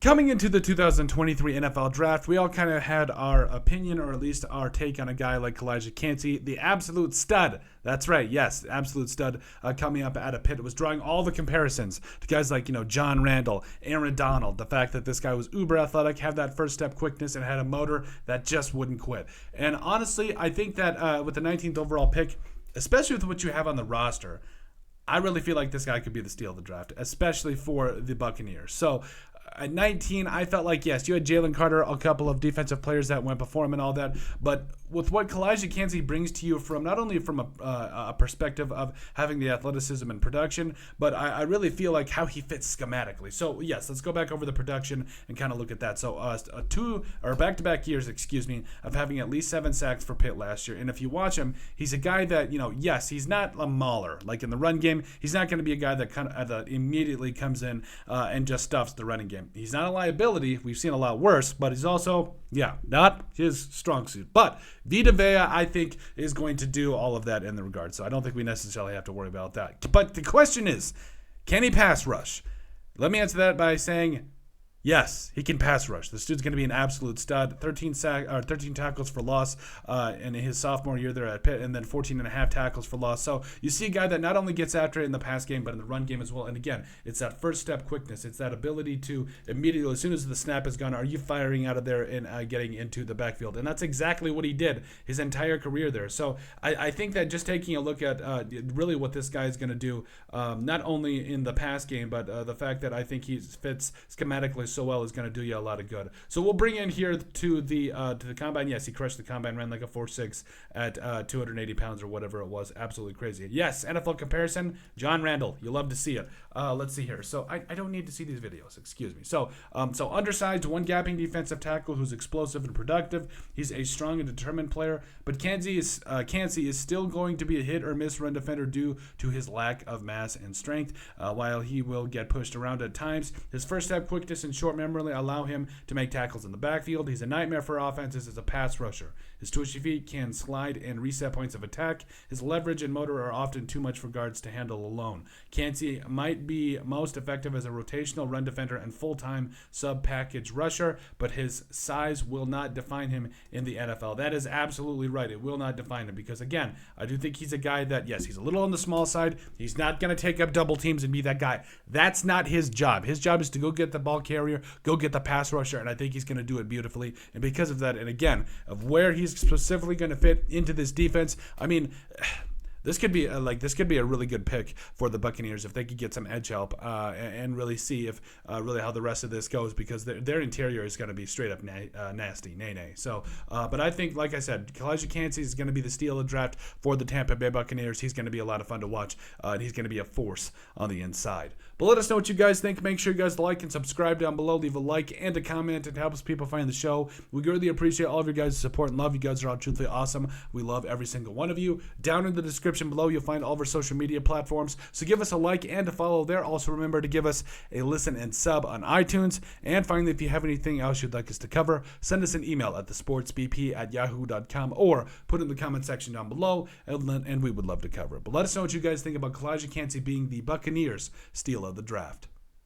Coming into the 2023 NFL Draft, we all kind of had our opinion, or at least our take on a guy like Calijah Kancey, the absolute stud. That's right, yes, absolute stud coming up out of Pitt. It was drawing all the comparisons to guys like, John Randall, Aaron Donald, the fact that this guy was uber athletic, had that first step quickness, and had a motor that just wouldn't quit. And honestly, I think that with the 19th overall pick, especially with what you have on the roster, I really feel like this guy could be the steal of the draft, especially for the Buccaneers. So at 19, I felt like, yes, you had Jalen Carter, a couple of defensive players that went before him and all that. But with what Calijah Kancey brings to you from not only from a perspective of having the athleticism and production, but I really feel like how he fits schematically. So, yes, let's go back over the production and kind of look at that. So, back-to-back years, of having at least 7 sacks for Pitt last year. And if you watch him, he's a guy that, yes, he's not a mauler. Like in the run game, he's not going to be a guy that kind of immediately comes in and just stuffs the running game. He's not a liability. We've seen a lot worse, but he's also, not his strong suit. But Vita Vea, I think, is going to do all of that in the regard. So I don't think we necessarily have to worry about that. But the question is, can he pass rush? Let me answer that by saying, yes, he can pass rush. This dude's going to be an absolute stud. 13 tackles for loss in his sophomore year there at Pitt, and then 14 and a half tackles for loss. So you see a guy that not only gets after it in the pass game, but in the run game as well. And again, it's that first step quickness. It's that ability to immediately, as soon as the snap is gone, are you firing out of there and getting into the backfield? And that's exactly what he did his entire career there. So I think that just taking a look at really what this guy is going to do, not only in the pass game, but the fact that I think he fits schematically so well is going to do you a lot of good. So we'll bring in here to the combine. Yes, he crushed the combine, ran like a 4.6 at 280 pounds or whatever it was. Absolutely crazy. Yes, NFL comparison, John Randall. You love to see it. Let's see here. So I don't need to see these videos. Excuse me. So undersized, one gapping defensive tackle who's explosive and productive. He's a strong and determined player, but Kancey is still going to be a hit or miss run defender due to his lack of mass and strength. While he will get pushed around at times, his first step quickness and short memory allow him to make tackles in the backfield. He's a nightmare for offenses as a pass rusher. His twitchy feet can slide and reset points of attack. His leverage and motor are often too much for guards to handle alone. Kancey might be most effective as a rotational run defender and full-time sub-package rusher, but his size will not define him in the NFL. That is absolutely right. It will not define him because, again, I do think he's a guy that, yes, he's a little on the small side. He's not going to take up double teams and be that guy. That's not his job. His job is to go get the ball carrier, go get the pass rusher, and I think he's going to do it beautifully. And because of that, and again, of where he's specifically going to fit into this defense, I mean, this could be a really good pick for the Buccaneers if they could get some edge help and really see if really how the rest of this goes, because their interior is going to be straight up nasty, nay. So, but I think, like I said, Calijah Kancey is going to be the steal of the draft for the Tampa Bay Buccaneers. He's going to be a lot of fun to watch, and he's going to be a force on the inside. But let us know what you guys think. Make sure you guys like and subscribe down below. Leave a like and a comment. It helps people find the show. We really appreciate all of your guys' support and love. You guys are all truthfully awesome. We love every single one of you. Down in the description below, you'll find all of our social media platforms. So give us a like and a follow there. Also, remember to give us a listen and sub on iTunes. And finally, if you have anything else you'd like us to cover, send us an email at thesportsbp@yahoo.com or put it in the comment section down below, and we would love to cover it. But let us know what you guys think about Calijah Kancey being the Buccaneers steal of the draft.